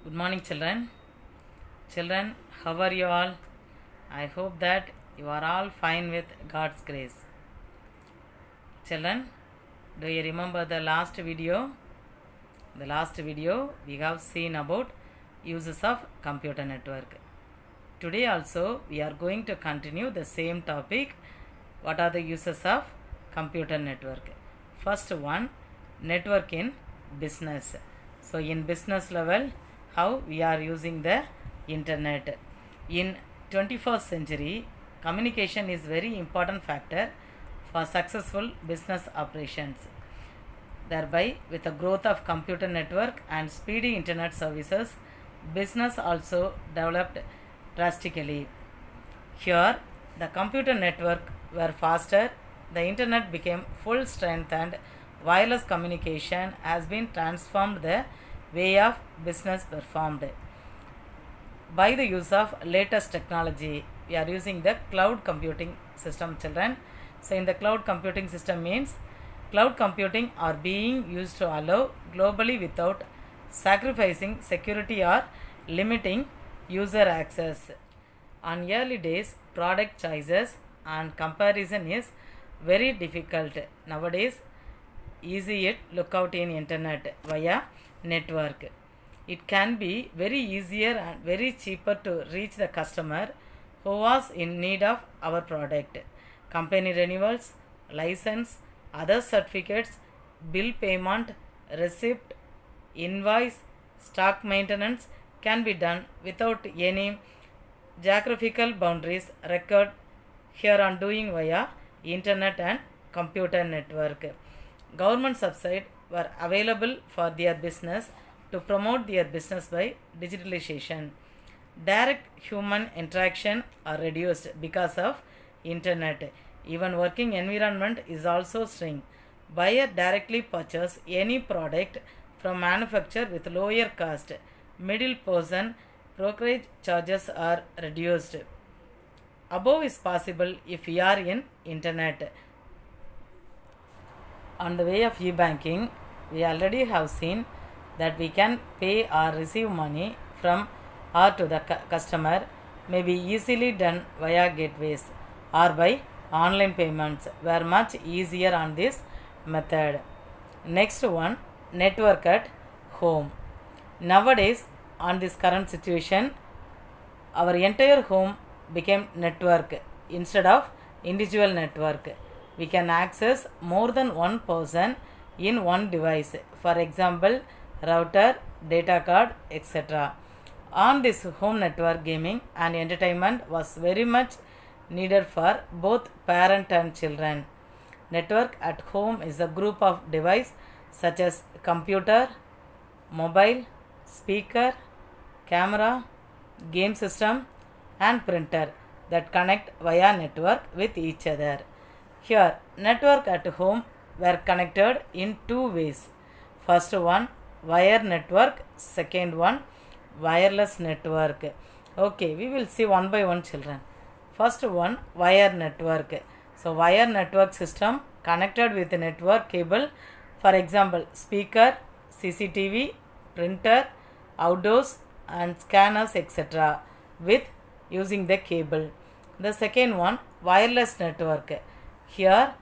Good morning, children. Children, how are you all? I hope that you are all fine with God's grace. Children, do you remember the last video? The last video we have seen about uses of computer network. Today also we are going to continue the same topic. What are the uses of computer network? First one, network in business. So in business level, how we are using the internet. In 21st century, communication is very important factor for successful business operations. Thereby, with the growth of computer network and speedy internet services, business also developed drastically. Here, the computer network were faster, the internet became full strength, and wireless communication has been transformed the way of business performed. By the use of latest technology, we are using the cloud computing system, children. So in the cloud computing system means cloud computing are being used to allow globally without sacrificing security or limiting user access. On early days, product choices and comparison is very difficult. Nowadays, easy it look out in internet via network. It can be very easier and very cheaper to reach the customer who was in need of our product. Company renewals, license, other certificates, bill payment, receipt, invoice, stock maintenance can be done without any geographical boundaries record here on doing via internet and computer network. Government subsidies were available for their business to promote their business by digitalization. Direct human interaction are reduced because of internet. Even working environment is also shrink. Buyer directly purchase any product from manufacturer with lower cost. Middle person brokerage charges are reduced. Above is possible if we are in internet. On the way of e-banking, we already have seen that we can pay or receive money from or to the customer may be easily done via gateways or by online payments were much easier on this method. Next one, network at home. Nowadays, on this current situation, our entire home became network instead of individual network. We can access more than one person in one device. For example, router, data card, etc. On this home network, gaming and entertainment was very much needed for both parent and children. Network at home is a group of devices such as computer, mobile, speaker, camera, game system and printer that connect via network with each other. Here, network at home were connected in two ways. First one, wire network. Second one, wireless network. Okay, we will see one by one, children. First one, wire network. So, wire network system connected with a network cable. For example, speaker, CCTV, printer, outdoors and scanners, etc. with using the cable. The second one, wireless network. Here,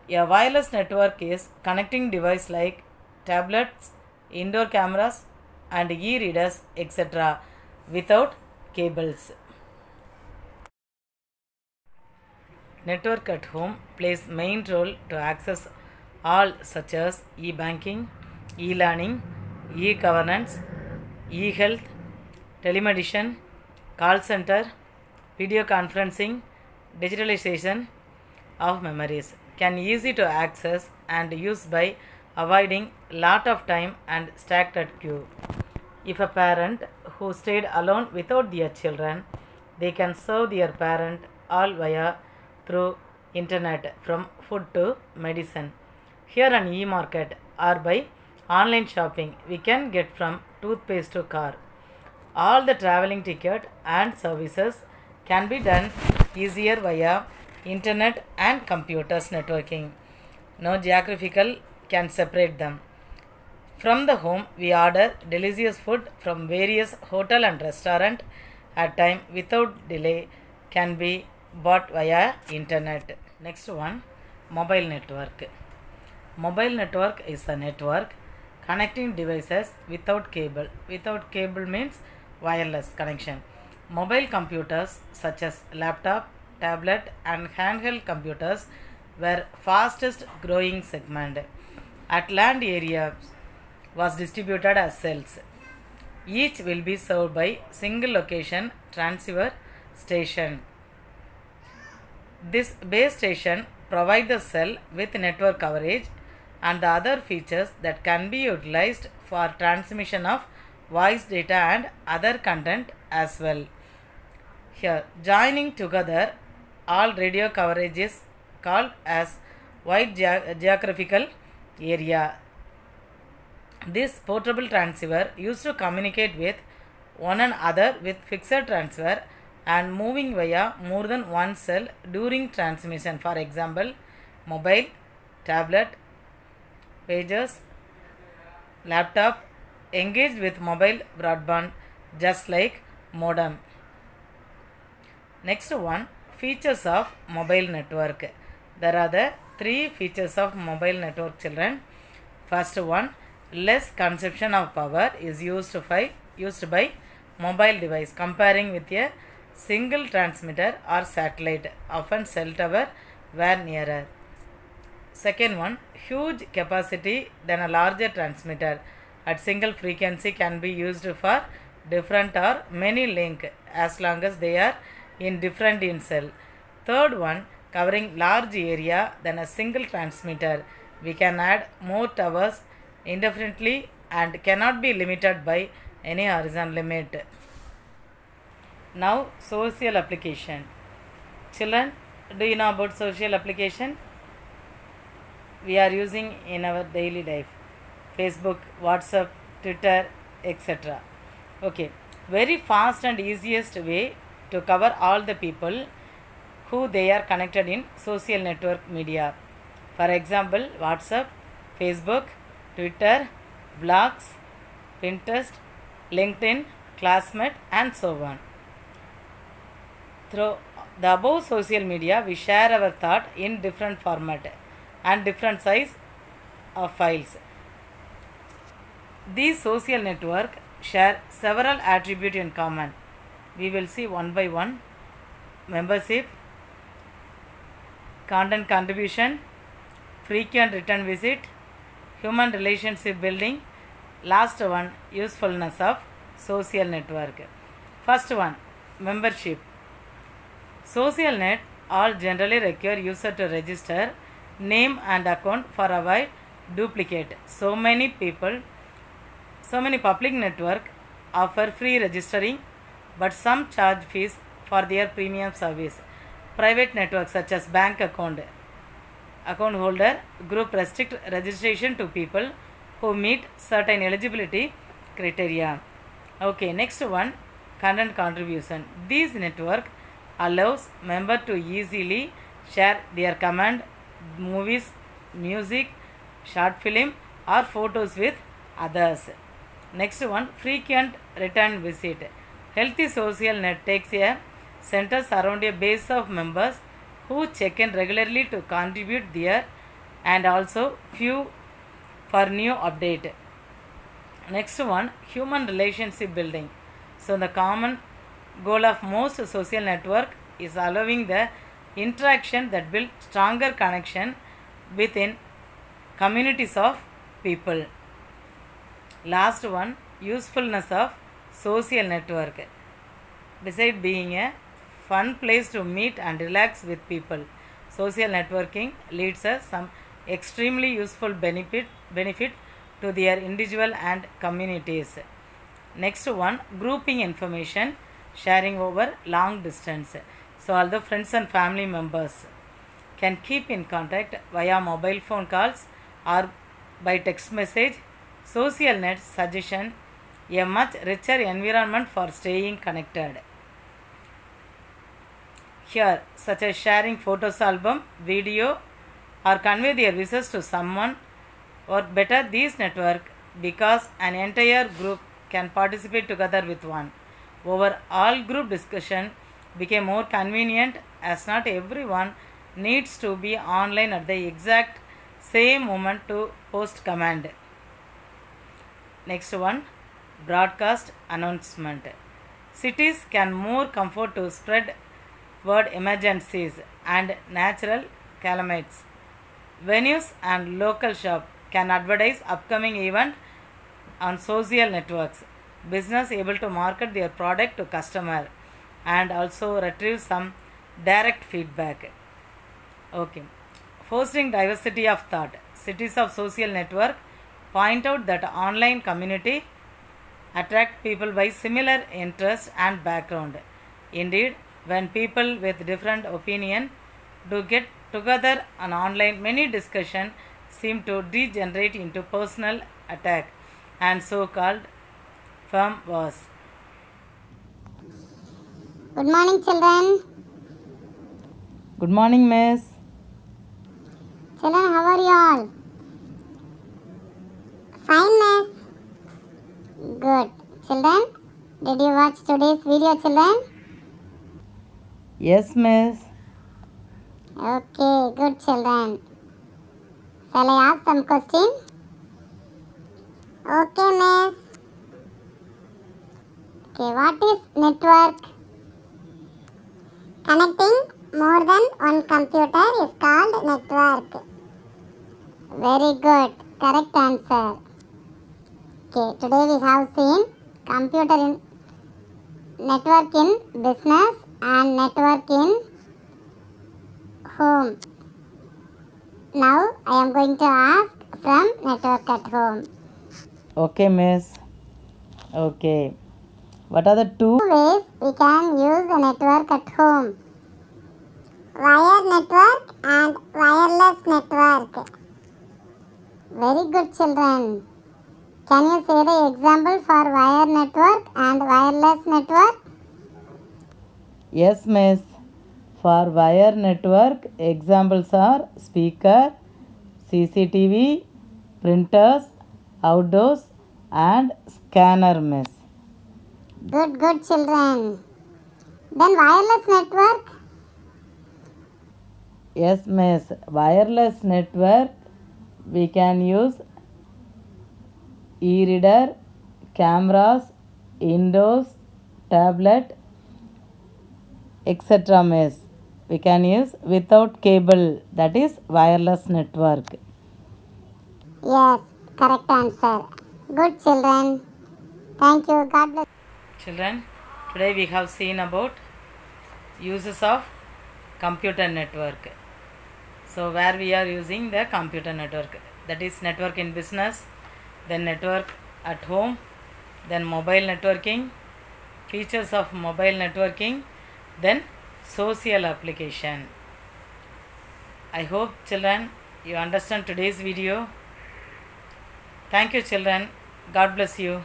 a wireless network is connecting device like tablets, indoor cameras and e-readers, etc. without cables. Network at home plays main role to access all such as e-banking, e-learning, e-governance, e-health, telemedicine, call center, video conferencing, digitalization of memories can easy to access and use by avoiding lot of time and stacked at queue. If a parent who stayed alone without their children, they can serve their parent all via through internet from food to medicine. Here on e-market or by online shopping, we can get from toothpaste to car. All the traveling ticket and services can be done easier via internet and computers networking. No geographical can separate them. From the home, we order delicious food from various hotel and restaurant at time without delay can be bought via internet. Next one, mobile network. Mobile network is a network connecting devices without cable. Without cable means wireless connection. Mobile computers such as laptop, tablet and handheld computers were fastest growing segment. At land areas was distributed as cells. Each will be served by single location transceiver station. This base station provides the cell with network coverage and the other features that can be utilized for transmission of voice data and other content as well. Here, joining together all radio coverage is called as wide geographical area. This portable transceiver used to communicate with one another with fixed transfer and moving via more than one cell during transmission. For example, mobile, tablet, pages, laptop engaged with mobile broadband just like modem. Next one, features of mobile network. There are the three features of mobile network, children. First one, less consumption of power is used by mobile device comparing with a single transmitter or satellite. Often cell tower were nearer. Second one, huge capacity than a larger transmitter at single frequency can be used for different or many link as long as they are in different in cell. Third one, covering large area than a single transmitter. We can add more towers indefinitely and cannot be limited by any horizontal limit. Now, social application. Children, do you know about social application? We are using in our daily life. Facebook, WhatsApp, Twitter, etc. Okay, very fast and easiest way to cover all the people who they are connected in social network media. For example, WhatsApp, Facebook, Twitter, blogs, Pinterest, LinkedIn, Classmate and so on. Through the above social media, we share our thought in different format and different size of files. These social network share several attributes in common. We will see one by one. Membership, content contribution, frequent return visit, human relationship building. Last one, usefulness of social network. First one, membership. Social net all generally require user to register name and account for avoid duplicate. So many public network offer free registering, but some charge fees for their premium service. Private networks such as bank account holder group restrict registration to people who meet certain eligibility criteria. Okay, next one, content contribution. This network allows member to easily share their command, movies, music, short film or photos with others. Next one, frequent return visit. Healthy social net takes a centers around a base of members who check in regularly to contribute there and also few for new update. Next one, human relationship building. So the common goal of most social network is allowing the interaction that build stronger connection within communities of people. Last one, usefulness of social network. Besides being a fun place to meet and relax with people, social networking leads us some extremely useful benefit to their individual and communities. Next one, grouping information, sharing over long distance. So all the friends and family members can keep in contact via mobile phone calls or by text message. Social net suggestion a much richer environment for staying connected. Here, such as sharing photos album, video or convey their wishes to someone, or better, these network because an entire group can participate together with one. Overall group discussion became more convenient as not everyone needs to be online at the exact same moment to post command. Next one, broadcast announcement. Cities can more comfort to spread word emergencies and natural calamities. Venues and local shop can advertise upcoming event on social networks. Business able to market their product to customer and also retrieve some direct feedback. Okay. Fostering diversity of thought. Cities of social network point out that online community attract people by similar interest and background. Indeed, when people with different opinion do get together on online, many discussion seem to degenerate into personal attack and so-called firm wars. Good morning, children. Good morning, miss. Children, how are you all? Fine, miss. Good. Children, did you watch today's video, children? Yes, miss. Okay, good, children. Shall I ask some question? Okay, miss. Okay, what is network? Connecting more than one computer is called network. Very good. Correct answer. Okay, today we have seen computer in network in business and network in home. Now I am going to ask from network at home. Okay, miss. Okay. What are the two Ways we can use the network at home. Wire network and wireless network. Very good, children. Can you say the example for wire network and wireless network? Yes, miss. For wire network, examples are speaker, CCTV, printers, outdoors, and scanner, miss. Good, good, children. Then wireless network. Yes, miss. Wireless network, we can use e-reader, cameras, Windows, tablet, etc. miss. We can use without cable, that is wireless network. Yes, correct answer. Good, children. Thank you. God bless. Children, today we have seen about uses of computer network. So where we are using the computer network, that is network in business, then network at home, then mobile networking, features of mobile networking, then social application. I hope children you understand today's video. Thank you children. God bless you.